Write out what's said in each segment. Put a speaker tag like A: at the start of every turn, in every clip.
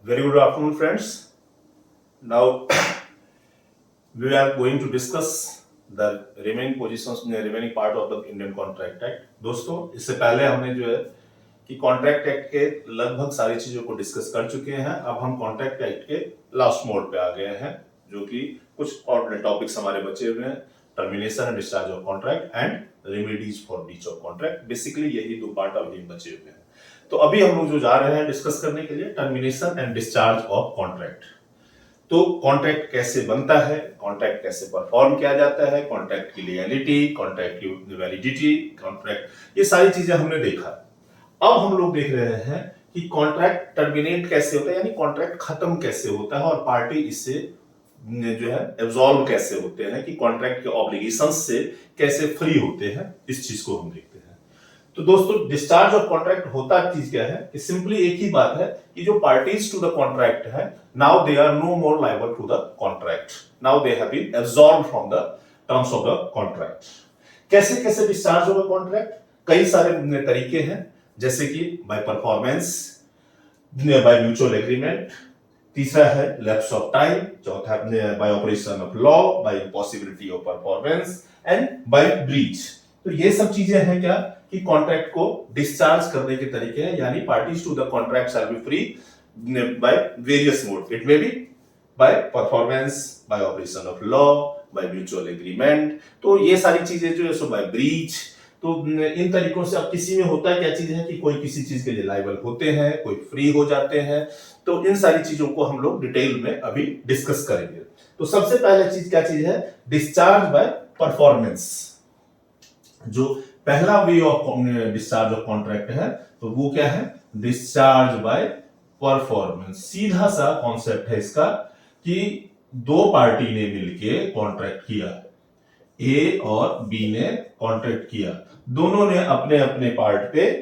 A: Very good afternoon, friends. Now we are going to discuss the remaining part of the Indian Contract Act. दोस्तों, इससे पहले हमने जो है कि कॉन्ट्रैक्ट एक्ट के लगभग सारी चीजों को डिस्कस कर चुके हैं। अब हम कॉन्ट्रैक्ट एक्ट के लास्ट मोड पे आ गए हैं, जो कि कुछ और टॉपिक्स हमारे बचे हुए हैं। Termination and discharge of contract and remedies for breach of contract. Basically यही दो पार्ट अभी बचे हुए हैं। तो अभी हम लोग जो जा रहे हैं डिस्कस करने के लिए termination and discharge of contract. तो कॉन्ट्रैक्ट कैसे बनता है, कॉन्ट्रैक्ट कैसे परफॉर्म किया जाता है, कॉन्ट्रैक्ट की लीगैलिटी, कॉन्ट्रैक्ट की वैलिडिटी, कॉन्ट्रैक्ट, ये सारी चीजें हमने देखा। अब हम लोग देख रहे हैं कि कॉन्ट्रैक्ट टर्मिनेट कैसे होता है, यानी कॉन्ट्रैक्ट खत्म कैसे होता है और पार्टी इससे जो है एब्सॉल्व कैसे होते हैं, कि कॉन्ट्रैक्ट के ऑब्लिगेशंस से कैसे फ्री होते हैं। इस चीज को हम देखते हैं। तो दोस्तों, डिस्चार्ज ऑफ कॉन्ट्रैक्ट होता चीज क्या है कि सिंपली एक ही बात है कि जो पार्टीज टू द कॉन्ट्रैक्ट है, now they are no more liable to the contract, now they have been absorbed from the terms of the contract. कैसे कैसे डिस्चार्ज होगा कॉन्ट्रैक्ट? कई सारे तरीके हैं, जैसे कि by performance, by mutual agreement, तीसरा है लैप्स ऑफ टाइम, चौथा by operation of law, by impossibility of performance and by breach. तो ये सब चीजें हैं क्या कि कॉन्ट्रैक्ट को डिस्चार्ज करने के तरीके हैं, यानी parties to the contract shall be free by various mode. It may be by performance, by operation of law, by mutual agreement. तो ये सारी चीजें जो है सो बाय ब्रीच। तो इन तरीकों से अब किसी में होता है क्या चीज है कि कोई किसी चीज के लिए लायबल होते हैं, कोई फ्री हो जाते हैं। तो इन सारी चीजों को हम लोग डिटेल में अभी डिस्कस करेंगे। तो सबसे पहले चीज क्या चीज है? Discharge by performance. जो पहला way of discharge of contract है, तो वो क्या है? Discharge by performance. सीधा सा कॉन्सेप्ट है इसका कि दो पार्टी ने मिलके कॉन्ट्रैक्ट किया, ए और बी ने कॉन्ट्रैक्ट किया, दोनों ने अपने अपने पार्ट पे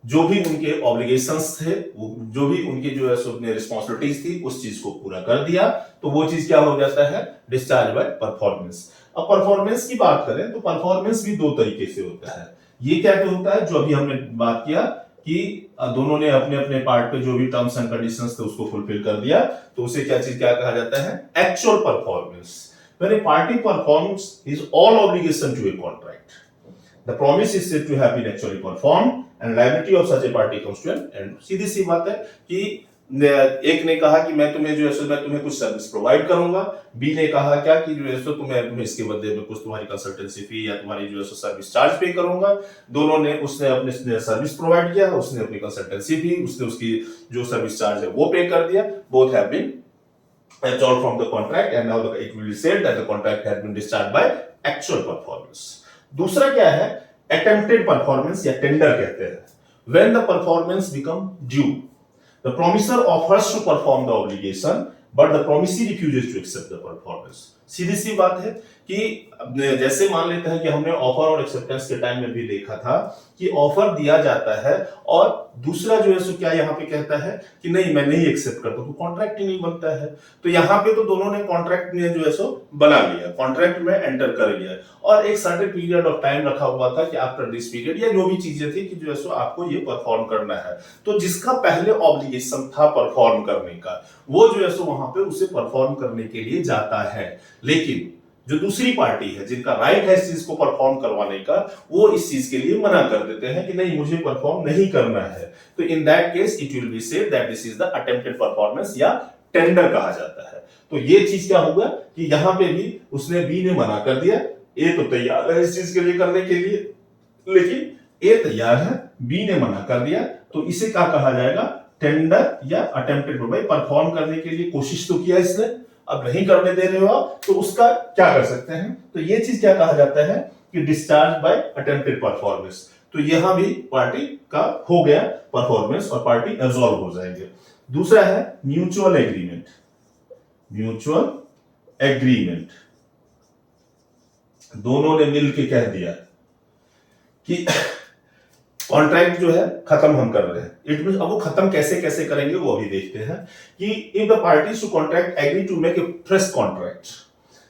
A: जो भी उनके ऑब्लिगेशंस थे, जो भी उनकी जो है रिस्पॉन्सिबिलिटीज थी, उस चीज को पूरा कर दिया। तो वो चीज क्या हो जाता है? Discharge by performance. अब परफॉर्मेंस की बात करें तो परफॉर्मेंस भी दो तरीके से होता है। ये क्या होता है, जो अभी हमने बात किया कि दोनों ने अपने अपने पार्ट पे जो भी टर्म्स एंड कंडीशंस थे उसको फुलफिल कर दिया, तो उसे क्या कहा जाता है? Actual performance. When a party performs his all obligation to a contract, the promise is said to have been actually performed and liability of such a party comes to an end. सीधी सी बात है कि एक ने कहा कि मैं तुम्हें जो है मैं तुम्हें कुछ सर्विस प्रोवाइड करूंगा, बी ने कहा क्या कि जो है तुम्हें इसके बदले में कुछ तुम्हारी कंसल्टेंसी फी या तुम्हारी जो है सर्विस चार्ज पे करूंगा। दोनों ने, उसने अपने सर्विस प्रोवाइड किया, उसने अपनी कंसल्टेंसी फी, उसने उसकी जो सर्विस चार्ज है वो पे कर दिया। Both have been absolved from the contract and now it will be said that the contract has been discharged by actual performance. दूसरा क्या है? attempted performance या टेंडर कहते हैं। when the performance become due, the promisor offers to perform the obligation but the promisee refuses to accept the performance. सीधी सी बात है कि जैसे मान लेते हैं कि हमने ऑफर और एक्सेप्टेंस के टाइम में भी देखा था कि ऑफर दिया जाता है और दूसरा जो है सो क्या यहाँ पे कहता है कि नहीं, मैं नहीं एक्सेप्ट करता, तो कॉन्ट्रैक्ट ही नहीं बनता है। तो यहाँ पे तो दोनों ने कॉन्ट्रैक्ट में जो है सो बना लिया, कॉन्ट्रैक्ट में एंटर कर लिया और एक सर्टेन पीरियड ऑफ टाइम रखा हुआ था कि आफ्टर दिस पीरियड या जो भी चीजें थी कि जो है सो आपको ये परफॉर्म करना है। तो जिसका पहले ऑब्लिगेशन था परफॉर्म करने का, वो जो है सो वहां पे उसे परफॉर्म करने के लिए जाता है। लेकिन जो दूसरी पार्टी है जिनका राइट है इस चीज को परफॉर्म करवाने का, वो इस चीज के लिए मना कर देते हैं कि नहीं, मुझे परफॉर्म नहीं करना है। तो in that case it will be said that this is the attempted performance या टेंडर कहा जाता है। तो ये चीज क्या होगा कि यहां पे भी उसने बी ने मना कर दिया, ए तो तैयार है इस चीज के लिए करने के लिए, लेकिन ए तैयार है, बी ने मना कर दिया, तो इसे क्या कहा जाएगा? टेंडर या अटेम्प्टेड। भाई परफॉर्म करने के लिए कोशिश तो किया इसने, अब नहीं करने दे रहे हो आप, तो उसका क्या कर सकते हैं? तो ये चीज क्या कहा जाता है कि डिस्चार्ज बाय अटेम्प्टेड परफॉर्मेंस। तो यहां भी पार्टी का हो गया परफॉर्मेंस और पार्टी एब्सॉर्ब हो जाएंगे। दूसरा है म्यूचुअल एग्रीमेंट। म्यूचुअल एग्रीमेंट, दोनों ने मिलकर कह दिया कि कॉन्ट्रैक्ट जो है खत्म हम कर रहे हैं। इट मींस अब वो खत्म कैसे कैसे करेंगे वो अभी देखते हैं कि if the parties to contract agree to make a fresh contract,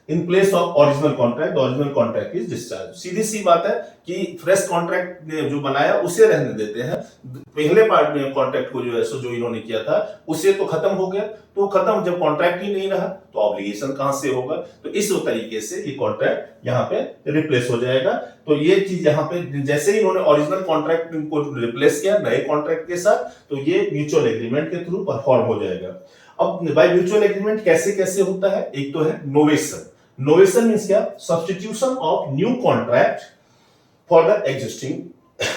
A: in place of original contract is discharge. सीधी सी बात है कि फ्रेश कॉन्ट्रैक्ट जो बनाया उसे रहने देते हैं, पहले पार्ट में कॉन्ट्रैक्ट को जो है सो जो इन्होंने किया था उसे तो खत्म हो गया, तो खत्म, जब कॉन्ट्रैक्ट ही नहीं रहा तो ऑब्लिगेशन कहां से होगा, तो इस तरीके से ये कॉन्ट्रैक्ट यहाँ पे रिप्लेस हो जाएगा। तो ये चीज यहाँ पे जैसे ही इन्होंने ओरिजिनल कॉन्ट्रैक्ट को रिप्लेस किया नए कॉन्ट्रैक्ट के साथ, तो ये म्यूचुअल एग्रीमेंट के थ्रू परफॉर्म हो जाएगा। अब बाय म्यूचुअल एग्रीमेंट कैसे कैसे होता है, एक तो है नोवेशन। नोवेशन मींस क्या, substitution of new contract for the existing.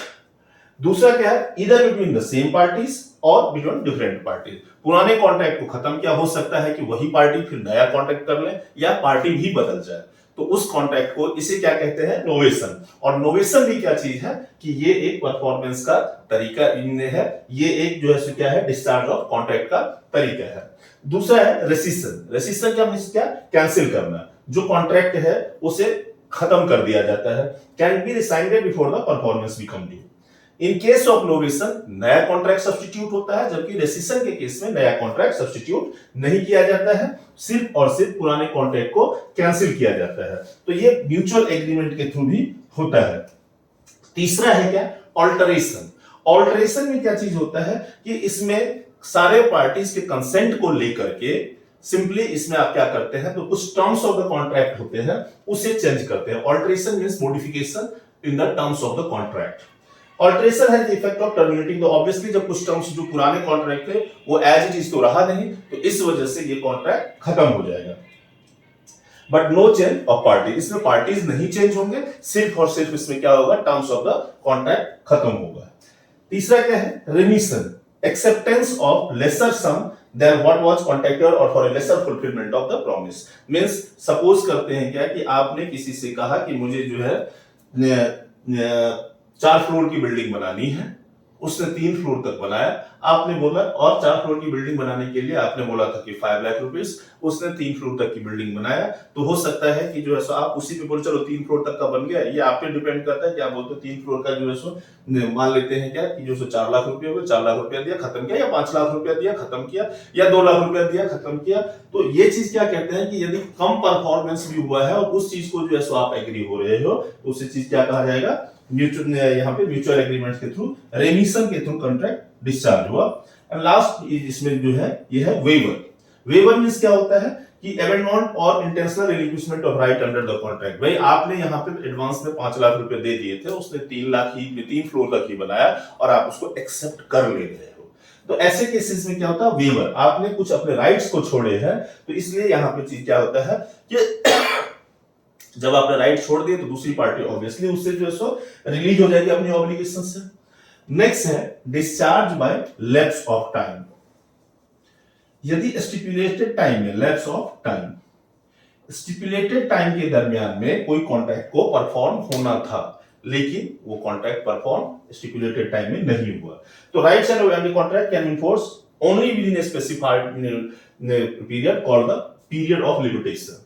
A: दूसरा क्या है, इधर बिटवीन द सेम पार्टीज और बिटवीन डिफरेंट पार्टीज। पुराने कॉन्ट्रैक्ट को खत्म किया, हो सकता है कि वही पार्टी फिर नया कॉन्ट्रैक्ट कर ले या पार्टी भी बदल जाए, तो उस कॉन्ट्रैक्ट को इसे क्या कहते हैं, नोवेशन। और नोवेशन भी क्या चीज है कि ये एक परफॉर्मेंस का तरीका है, ये एक जो है क्या है, डिस्चार्ज ऑफ कॉन्ट्रैक्ट का तरीका है। दूसरा है रेसिशन। रेसिशन क्या मींस क्या, कैंसिल करना, जो कॉन्ट्रैक्ट है उसे खत्म कर दिया जाता है। Can be रिसाइंडेड before the performance become due. In case of novation नया कॉन्ट्रैक्ट सब्स्टिट्यूट होता है, जबकि रेसिशन के केस में नया कॉन्ट्रैक्ट सब्स्टिट्यूट नहीं किया जाता है, सिर्फ और सिर्फ पुराने कॉन्ट्रैक्ट को कैंसिल किया जाता है। तो ये म्यूचुअल एग्रीमेंट के थ्रू भी होता है। तीसरा है क्या, ऑल्टरेशन। ऑल्टरेशन में क्या चीज होता है कि इसमें सारे पार्टीज के कंसेंट को लेकर के सिंपली इसमें आप क्या करते हैं, तो कुछ टर्म्स ऑफ द कॉन्ट्रैक्ट होते हैं उसे चेंज करते हैं। Alteration means modification in the terms of the contract. Alteration has the effect of terminating the, obviously जब कुछ टर्म्स जो पुराने कॉन्ट्रैक्ट थे वो एज इट इज तो रहा नहीं, तो इस वजह से ये कॉन्ट्रैक्ट खत्म हो जाएगा। But no change of party, इसमें पार्टीज नहीं चेंज होंगे, सिर्फ और सिर्फ इसमें क्या होगा, टर्म्स ऑफ द कॉन्ट्रैक्ट खत्म होगा। तीसरा क्या है, remission, acceptance of lesser sum than what was contracted और for a lesser fulfilment of the promise. Means suppose करते हैं क्या कि आपने किसी से कहा कि मुझे जो है 4 फ्लोर की बिल्डिंग बनानी है, उसने 3 फ्लोर तक बनाया, आपने बोला, और 4 फ्लोर की बिल्डिंग बनाने के लिए आपने बोला था कि 5 लाख रुपीस, उसने 3 फ्लोर तक की बिल्डिंग बनाया, तो हो सकता है कि जो है सो आप उसी पे बोले चलो 3 फ्लोर तक का बन गया, ये आप पे डिपेंड करता है कि आप बोलते हो 3 फ्लोर का जो है सो मान लेते हैं क्या कि जो सो 4 लाख रुपए हो गए, 4 लाख रुपया दिया खत्म किया, या 5 लाख रुपया दिया खत्म किया, या 2 लाख रुपया दिया खत्म किया। तो ये चीज क्या कहते हैं कि यदि कम परफॉर्मेंस भी हुआ है और उस चीज को जो है सो आप एग्री हो रहे हो, तो उसे चीज क्या कहा जाएगा, यहाँ पे म्यूचुअल एग्रीमेंट के थ्रू, रेमिशन के थ्रू कॉन्ट्रैक्ट डिस्चार्ज हुआ। एंड लास्ट इसमें जो है ये है वेवर। वेवर मींस क्या होता है कि अबेंडनमेंट और intentional relinquishment of right under the contract. भाई आपने यहाँ पे एडवांस में 5 लाख रुपए दे दिए थे, उसने 3 लाख ही 3 फ्लोर तक ही बनाया और आप उसको एक्सेप्ट कर ले रहे हो, तो ऐसे केसेस में क्या होता है, वेवर, आपने कुछ अपने राइट्स को छोड़े हैं, तो इसलिए यहाँ पे चीज क्या होता है कि जब आपने राइट छोड़ दिए तो दूसरी पार्टी ऑब्वियसली उससे जो है सो रिलीज हो जाएगी अपनी ऑब्लिगेशन से। नेक्स्ट है discharge by lapse of time. यदि स्टिपुलेटेड टाइम में, lapse of time, stipulated time के दरमियान में कोई कॉन्ट्रैक्ट को परफॉर्म होना था, लेकिन वो कॉन्ट्रैक्ट परफॉर्म स्टिपुलेटेड टाइम में नहीं हुआ, तो rights and contract can enforce only within a specified period called the period of limitation.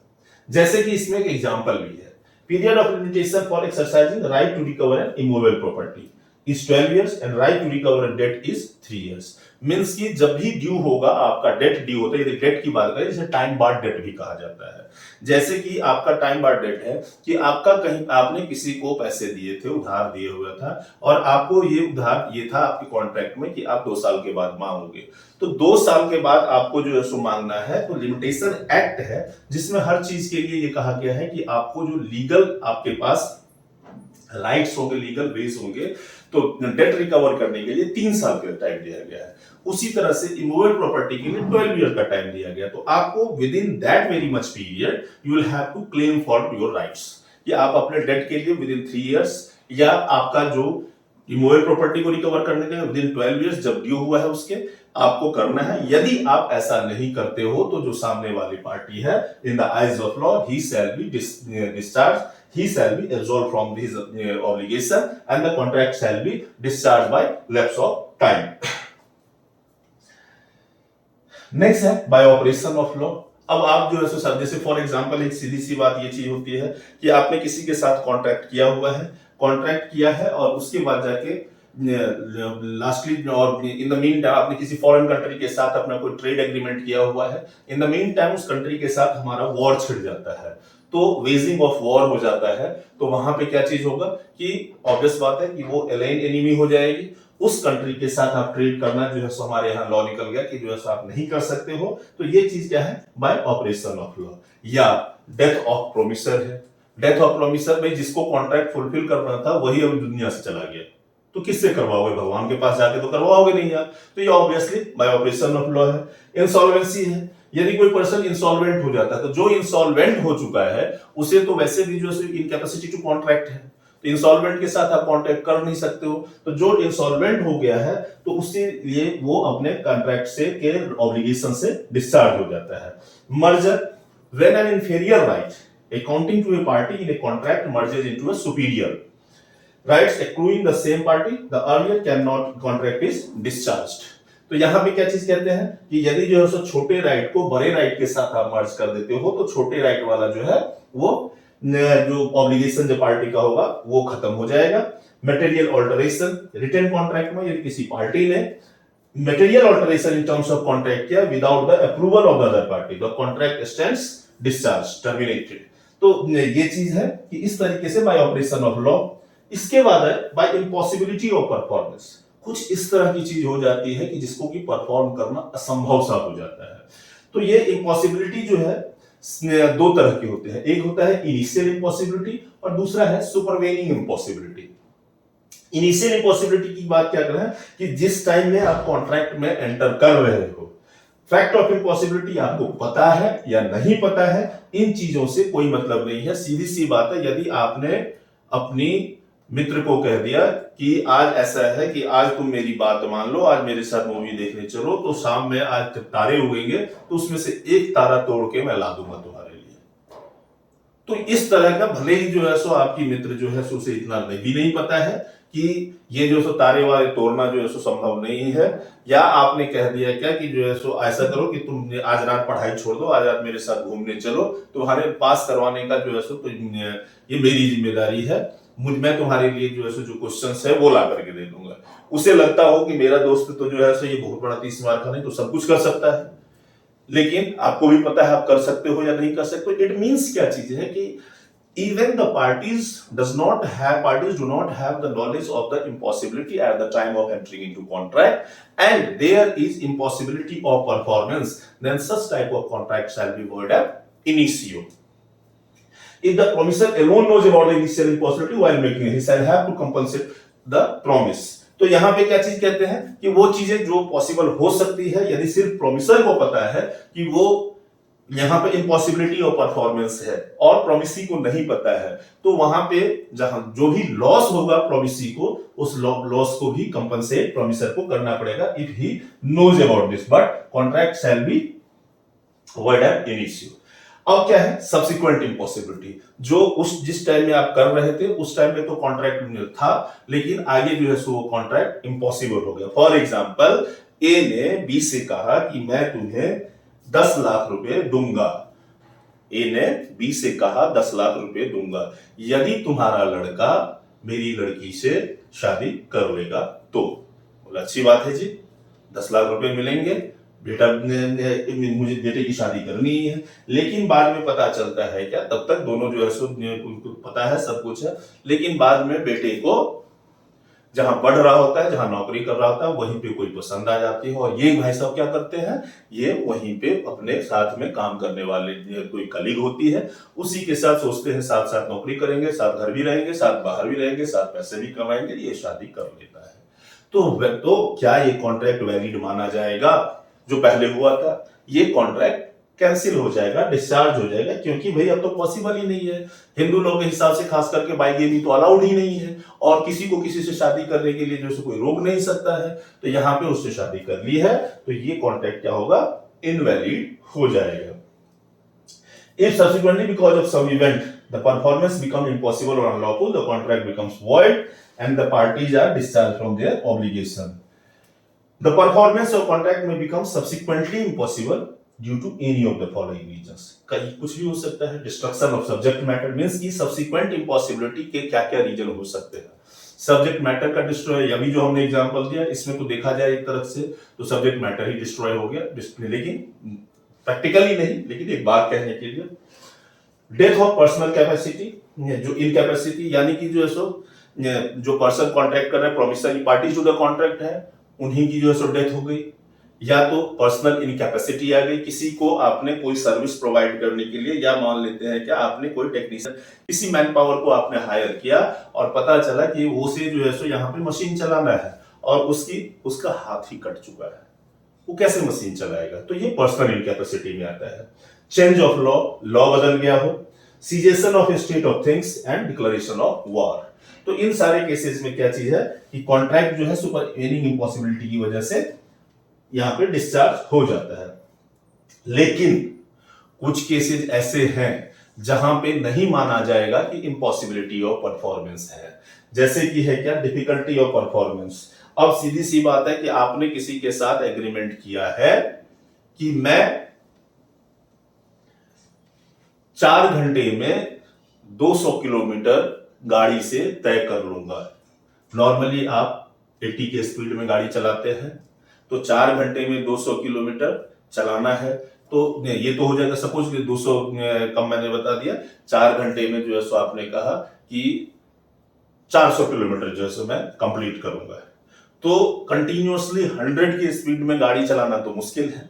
A: जैसे कि इसमें एक एग्जांपल भी है, period of limitation for exercising right to recover an immovable property is 12 years and right to recover a debt is 3 years। Means कि जब भी due होगा, आपका डेट ड्यू होता है, यदि डेट की बात करें, इसे टाइम बार्ड डेट भी कहा जाता है। जैसे कि आपका टाइम बार्ड डेट है कि आपका कहीं आपने किसी को पैसे दिए थे, उधार दिए हुआ था, और आपको ये उधार ये था आपके कॉन्ट्रैक्ट में कि आप 2 साल के बाद मांगोगे, तो 2 साल के बाद आपको जो है सो मांगना है। तो लिमिटेशन एक्ट है जिसमें हर चीज के लिए ये कहा गया है कि आपको जो लीगल आपके पास राइट्स होंगे, लीगल वेज होंगे, तो डेट रिकवर करने के लिए 3 साल का टाइम दिया गया है। उसी तरह से इमूवेबल प्रॉपर्टी के लिए 12 ईयर का टाइम दिया गया, तो आपको within that very much period you will have to claim for your rights, कि आप अपने डेट के लिए विद इन 3 इयर्स, या आपका जो इमूवेबल प्रॉपर्टी को रिकवर करने के लिए विद इन 12 इयर्स जब ड्यू हुआ है उसके आपको करना है। यदि आप ऐसा नहीं करते हो तो जो सामने वाली पार्टी है, in the eyes of law he shall be discharge, he shall be absolved from his obligation and the contract shall be discharged by lapse of time. Next है बाय ऑपरेशन ऑफ लॉ। अब आप जो है so sir, जैसे for example एक सीधी सी बात ये चीज होती है कि आपने किसी के साथ कॉन्ट्रैक्ट किया हुआ है, कॉन्ट्रैक्ट किया है, और उसके बाद जाके लास्टली और इन द मीन टाइम आपने किसी फॉरेन कंट्री के साथ अपना कोई ट्रेड एग्रीमेंट किया हुआ है, इन द मीन टाइम उस कंट्री के साथ हमारा वॉर छिड़ जाता है, तो वेजिंग ऑफ वॉर हो जाता है, तो वहां पे क्या चीज होगा कि ऑब्वियस बात है कि वो एलाइन एनिमी हो जाएगी। उस कंट्री के साथ आप ट्रेड करना जो है सो हमारे यहाँ लॉ निकल गया कि जो है सो आप नहीं कर सकते हो। तो ये चीज क्या है, बाय ऑपरेशन ऑफ लॉ। या डेथ ऑफ प्रोमिसर है, डेथ ऑफ प्रोमिसर में जिसको कॉन्ट्रैक्ट फुलफिल करना था वही अब दुनिया से चला गया, तो किससे करवाओगे, भगवान के पास जाके तो करवाओगे नहीं यार। तो ये obviously bye operation of law है। इंसॉल्वेंसी है, यदि कोई पर्सन इंसॉल्वेंट हो जाता है तो जो इंसॉल्वेंट हो चुका है उसे तो वैसे भी जो इनकैपेसिटी टू कॉन्ट्रैक्ट है, तो इंसॉल्वेंट के साथ आप कॉन्ट्रैक्ट कर नहीं सकते हो। तो जो इंसॉल्वेंट हो गया है तो उसके लिए वो अपने कॉन्ट्रैक्ट से के ऑब्लिगेशन से डिस्चार्ज हो जाता है। Merger, when an inferior right accounting to a party in a contract merges into a superior rights accruing the same party, the earlier cannot contract is discharged। तो यहां पे क्या चीज कहते हैं कि यदि जो है सो छोटे राइट को बड़े राइट के साथ आप मर्ज कर देते हो तो छोटे राइट वाला जो है वो जो ऑब्लिगेशन जो पार्टी का होगा वो खत्म हो जाएगा। मटेरियल ऑल्टरेशन, रिटन कॉन्ट्रैक्ट में यदि किसी पार्टी ने material alteration in terms of contract किया without the approval of the other party, the contract stands discharge, terminated. तो ये चीज है कि इस तरीके से बाय ऑपरेशन ऑफ लॉ। इसके बाद है बाय इम्पॉसिबिलिटी ऑफ परफॉर्मेंस, कुछ इस तरह की चीज हो जाती है कि जिसको कि परफॉर्म करना असंभव सा हो जाता है। तो ये इम्पॉसिबिलिटी जो है दो तरह के होते हैं, एक होता है इनिशियल इम्पॉसिबिलिटी और दूसरा है सुपरवेनिंग इम्पॉसिबिलिटी। इनिशियल इम्पॉसिबिलिटी की बात क्या कर रहे हैं कि जिस टाइम में आप कॉन्ट्रैक्ट में एंटर कर रहे हो, फैक्ट ऑफ इम्पॉसिबिलिटी आपको पता है या नहीं पता है, इन चीजों से कोई मतलब नहीं है। सीधी सी बात है, यदि आपने अपनी मित्र को कह दिया कि आज ऐसा है कि आज तुम मेरी बात मान लो, आज मेरे साथ मूवी देखने चलो, तो शाम में आज जब तारे उगेंगे तो उसमें से एक तारा तोड़ के मैं ला दूंगा तुम्हारे लिए। तो इस तरह का, भले ही जो है सो आपकी मित्र जो है सो उसे इतना भी नहीं पता है कि ये जो सो तारे वाले तोड़ना जो है सो संभव नहीं है, या आपने कह दिया क्या कि जो है सो ऐसा करो कि तुम आज रात पढ़ाई छोड़ दो, आज रात मेरे साथ घूमने चलो, तुम्हारे पास करवाने का जो है सो तो ये मेरी जिम्मेदारी है, मैं तुम्हारे लिए जो है सो जो क्वेश्चंस है वो ला करके दे दूंगा। उसे लगता हो कि मेरा दोस्त तो जो है सो ये बहुत बड़ा 30 मार्क का नहीं तो सब कुछ कर सकता है, लेकिन आपको भी पता है आप कर सकते हो या नहीं कर सकते। इट मींस क्या चीज है कि even the parties do not have the knowledge of the impossibility at the time of entering into contract, and there is impossibility of performance, then such type of contract shall be void ab initio. If the promisor alone knows about the initial impossibility while making it, he shall have to compensate the promise। तो यहां पे क्या चीज कहते हैं कि वो चीजें जो पॉसिबल हो सकती है, यदि सिर्फ प्रोमिसर को पता है कि वो यहां पे इम्पॉसिबिलिटी ऑफ परफॉर्मेंस है और प्रोमिसी को नहीं पता है, तो वहां पे जहां जो भी लॉस होगा प्रोमिसी को, उस लॉस को भी कंपनसेट प्रोमिसर को करना पड़ेगा if he knows about this, but contract shall be void ab initio. अब क्या है सब्सिक्वेंट इम्पॉसिबिलिटी, जो उस जिस टाइम में आप कर रहे थे उस टाइम में तो कॉन्ट्रैक्ट था, लेकिन आगे जो है सो वो कॉन्ट्रैक्ट इम्पॉसिबल हो गया। फॉर एग्जांपल, ए ने बी से कहा कि मैं तुम्हें 10 लाख रुपए दूंगा। ए ने बी से कहा 10 लाख रुपए दूंगा यदि तुम्हारा लड़का मेरी लड़की से शादी कर लेगा तो। बोला अच्छी बात है जी, 10 लाख रुपए मिलेंगे, बेटा मुझे बेटे की शादी करनी ही है। लेकिन बाद में पता चलता है क्या, तब तक दोनों जो है सो उनको पता है सब कुछ है, लेकिन बाद में बेटे को जहां पढ़ रहा होता है, जहां नौकरी कर रहा होता है, वहीं पे कोई पसंद आ जाती है, और ये भाई साहब क्या करते हैं, ये वहीं पे अपने साथ में काम करने वाले कोई कलीग होती है उसी के साथ सोचते हैं साथ साथ नौकरी करेंगे, साथ घर भी रहेंगे, साथ बाहर भी रहेंगे, साथ पैसे भी कमाएंगे, ये शादी कर लेता है। तो क्या ये कॉन्ट्रैक्ट वैलिड माना जाएगा? जो पहले हुआ था ये कॉन्ट्रैक्ट कैंसिल हो जाएगा, डिस्चार्ज हो जाएगा, क्योंकि भाई अब तो पॉसिबल ही नहीं है। हिंदू लोगों के हिसाब से खास करके बाइगेमी तो अलाउड ही नहीं है, और किसी को किसी से शादी करने के लिए जो कोई रोक नहीं सकता है, तो यहाँ पे उससे शादी कर ली है तो ये कॉन्ट्रैक्ट क्या होगा, इनवैलिड हो जाएगा। If subsequently because of some event the performance become impossible or unlawful, the contract becomes void and the parties are discharged from their obligation. The performance of contract may become subsequently impossible due to any of the following reasons. कहीं कुछ भी हो सकता है। Destruction of subject matter means कि subsequent impossibility के क्या-क्या reason हो सकते हैं। सब्जेक्ट मैटर का डिस्ट्रॉय, अभी जो हमने एग्जांपल दिया इसमें तो देखा जाए एक तरफ से तो सब्जेक्ट मैटर ही डिस्ट्रॉय हो गया, लेकिन प्रैक्टिकली नहीं, लेकिन एक बात कहने के लिए डेथ ऑफ पर्सनल कैपेसिटी, जो इनकैपेसिटी यानी कि जो है सो जो पर्सन कॉन्ट्रैक्ट कर रहे हैं, promissory party to the contract है, उन्हीं की जो है सो डेथ हो गई, या तो पर्सनल इनकैपेसिटी आ गई, किसी को आपने कोई सर्विस प्रोवाइड करने के लिए, या मान लेते हैं क्या आपने कोई टेक्नीशियन, किसी मैन पावर को आपने हायर किया और पता चला कि वो से जो है सो यहाँ पे मशीन चलाना है और उसका हाथ ही कट चुका है, वो कैसे मशीन चलाएगा? तो ये पर्सनल इनकैपेसिटी में आता है। चेंज ऑफ लॉ, लॉ बदल गया हो, cessation of state of things and declaration of war. तो इन सारे केसेस में क्या चीज है कि कॉन्ट्रैक्ट जो है सुपरवेनिंग इंपॉसिबिलिटी की वजह से यहां पे डिस्चार्ज हो जाता है। लेकिन कुछ केसेस ऐसे हैं जहां पे नहीं माना जाएगा कि इम्पॉसिबिलिटी ऑफ परफॉर्मेंस है, जैसे कि है क्या, डिफिकल्टी ऑफ परफॉर्मेंस। अब सीधी सी बात है कि आपने किसी के साथ एग्रीमेंट किया है कि मैं 4 घंटे में 200 किलोमीटर गाड़ी से तय कर लूंगा। नॉर्मली आप 80 के स्पीड में गाड़ी चलाते हैं, तो 4 घंटे में 200 किलोमीटर चलाना है, तो ये तो हो जाएगा। सपोज कि 200 कम मैंने बता दिया, 4 घंटे में जो है सो आपने कहा कि 400 किलोमीटर जो है सो मैं कंप्लीट करूंगा। तो कंटिन्यूअसली 100 की स्पीड में गाड़ी चलाना तो मुश्किल है,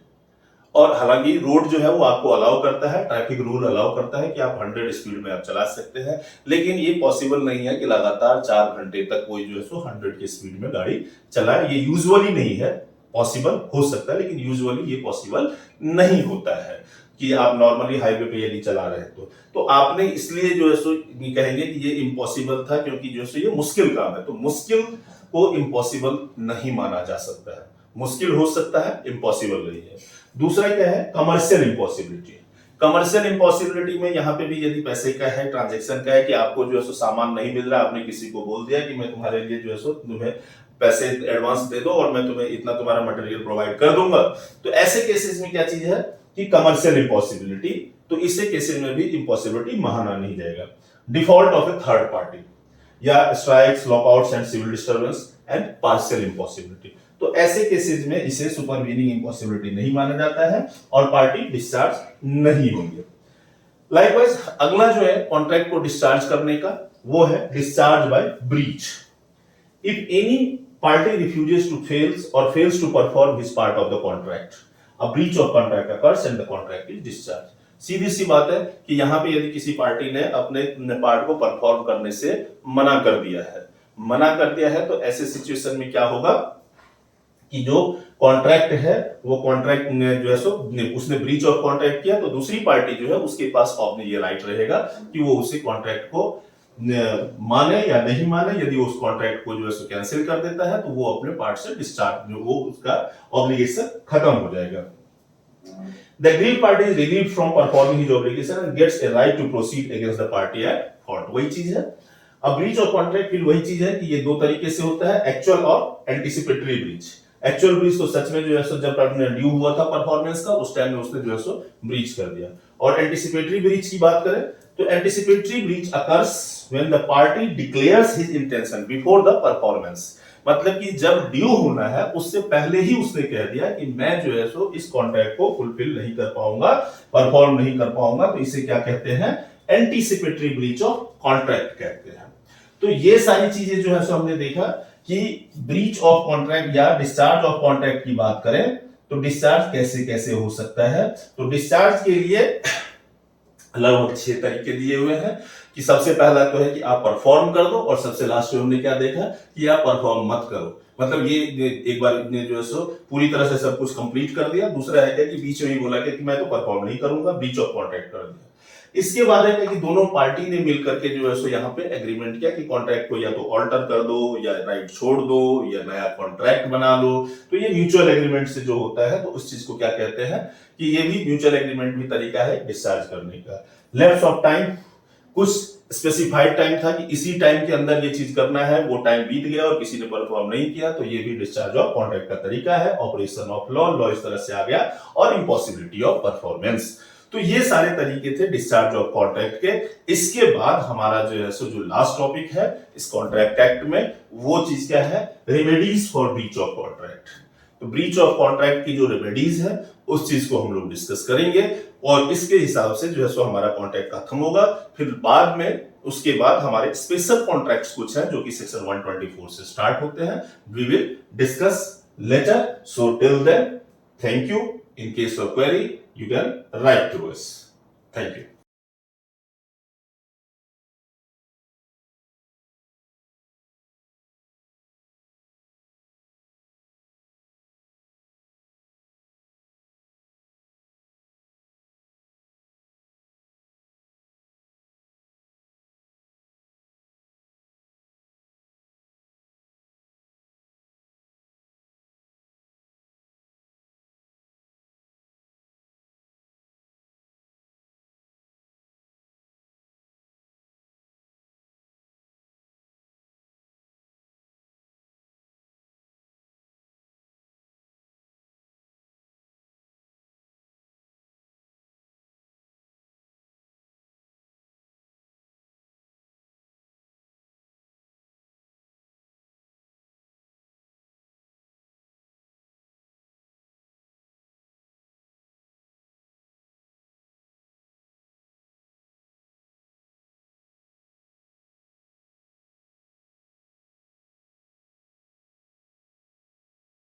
A: और हालांकि रोड जो है वो आपको अलाउ करता है, ट्रैफिक रूल अलाउ करता है कि आप 100 स्पीड में आप चला सकते हैं, लेकिन ये पॉसिबल नहीं है कि लगातार 4 घंटे तक कोई जो है सो 100 की स्पीड में गाड़ी चलाए। ये यूजुअली नहीं है, पॉसिबल हो सकता है लेकिन यूजुअली ये पॉसिबल नहीं होता है कि आप नॉर्मली हाईवे पे यदि चला रहे हैं तो आपने इसलिए जो है सो कहेंगे कि ये इम्पॉसिबल था क्योंकि जो है सो ये मुश्किल काम है। तो मुश्किल को इम्पॉसिबल नहीं माना जा सकता है, मुश्किल हो सकता है, इम्पॉसिबल नहीं है। दूसरा क्या है, कमर्शियल इम्पॉसिबिलिटी। कमर्शियल इम्पॉसिबिलिटी में यहाँ पे भी यदि पैसे का है, ट्रांजैक्शन का है कि आपको जो है सो सामान नहीं मिल रहा, आपने किसी को बोल दिया कि मैं तुम्हारे लिए जो है सो तुम्हें पैसे एडवांस दे दो और मैं तुम्हें इतना तुम्हारा मटेरियल प्रोवाइड कर दूंगा। तो ऐसे केसेस में क्या चीज है कि कमर्शियल इम्पॉसिबिलिटी, तो इसे केसेस में भी इम्पॉसिबिलिटी माना नहीं जाएगा। Default of a third party या strikes, lockouts and civil disturbance and partial impossibility, तो ऐसे केसेस में इसे सुपरवीनिंग इम्पॉसिबिलिटी नहीं माना जाता है और पार्टी डिस्चार्ज नहीं होंगे। लाइकवाइज अगला जो है कॉन्ट्रैक्ट को डिस्चार्ज करने का, वो है discharge by breach. If any party refuses to fails to perform his part of the contract, a breach of contract occurs and the contract is discharged। सीधी सी बात है कि यहाँ पे यदि किसी पार्टी ने अपने पार्ट को परफॉर्म करने से मना कर दिया है तो ऐसे सिचुएशन में क्या होगा कि जो कॉन्ट्रैक्ट है वो कॉन्ट्रैक्ट जो है सो उसने ब्रीच ऑफ कॉन्ट्रैक्ट किया, तो दूसरी पार्टी जो है उसके पास ये राइट रहेगा कि वो उसी कॉन्ट्रैक्ट को माने या नहीं माने। यदि उस कॉन्ट्रैक्ट को जो है सो कैंसिल कर देता है तो वो अपने पार्ट से डिस्चार्ज, वो उसका ऑब्लिगेशन खत्म हो जाएगा। The aggrieved party is relieved from performing his obligation and gets a right to proceed against the party at court। वही चीज है। अब ब्रीच ऑफ कॉन्ट्रैक्ट फिर वही चीज है कि ये दो तरीके से होता है, एक्चुअल और एंटिसिपेटरी ब्रीच। एक्चुअल ब्रीच तो सच में जो है सो जब ड्यू हुआ था परफॉर्मेंस का उस टाइम में उसने जो है सो ब्रीच कर दिया। और एंटिसिपेटरी ब्रीच की बात करें तो anticipatory breach occurs when the party declares his intention before the performance. मतलब कि जब ड्यू होना है उससे पहले ही उसने कह दिया कि मैं जो है सो इस कॉन्ट्रैक्ट को फुलफिल नहीं कर पाऊंगा, परफॉर्म नहीं कर पाऊंगा, तो इसे क्या कहते हैं, एंटिसिपेटरी ब्रीच ऑफ कॉन्ट्रैक्ट कहते हैं। तो ये सारी चीजें जो है सो हमने देखा कि ब्रीच ऑफ कॉन्ट्रैक्ट या डिस्चार्ज ऑफ कॉन्ट्रैक्ट की बात करें तो डिस्चार्ज कैसे कैसे हो सकता है। तो डिस्चार्ज के लिए लगभग 6 तरीके दिए हुए हैं कि सबसे पहला तो है कि आप परफॉर्म कर दो, और सबसे लास्ट में हमने क्या देखा कि आप परफॉर्म मत करो। मतलब ये एक बार जो है सो पूरी तरह से सब कुछ कंप्लीट कर दिया। दूसरा है कि बीच में ही बोला कि मैं तो परफॉर्म नहीं करूंगा, ब्रीच ऑफ कॉन्ट्रैक्ट कर दिया। इसके बाद है कि दोनों पार्टी ने मिलकर के जो है सो यहाँ पे एग्रीमेंट किया कि कॉन्ट्रैक्ट को या तो ऑल्टर कर दो या राइट छोड़ दो या नया कॉन्ट्रैक्ट बना लो। तो ये म्यूचुअल एग्रीमेंट से जो होता है तो उस चीज को क्या कहते हैं कि ये भी म्यूचुअल एग्रीमेंट भी तरीका है डिस्चार्ज करने का। लैप्स ऑफ टाइम, कुछ स्पेसिफाइड टाइम था कि इसी टाइम के अंदर ये चीज करना है, वो टाइम बीत गया और किसी ने परफॉर्म नहीं किया, तो ये भी डिस्चार्ज ऑफ कॉन्ट्रैक्ट का तरीका है। ऑपरेशन ऑफ लॉ इस तरह से आ गया, और इम्पॉसिबिलिटी ऑफ परफॉर्मेंस। तो ये सारे तरीके थे डिस्चार्ज ऑफ कॉन्ट्रैक्ट के। इसके बाद हमारा जो है सो जो लास्ट टॉपिक है इस कॉन्ट्रैक्ट एक्ट में, वो चीज क्या है, remedies for breach of contract. तो ब्रीच ऑफ कॉन्ट्रैक्ट की जो रेमेडीज है उस चीज को हम लोग डिस्कस करेंगे और इसके हिसाब से जो है सो हमारा कॉन्ट्रैक्ट खत्म होगा। फिर बाद में उसके बाद हमारे स्पेशल कॉन्ट्रैक्ट्स कुछ हैं जो कि सेक्शन 124 से स्टार्ट होते हैं। We will discuss later. So till then, thank you. In case of query, you can write to us. Thank you.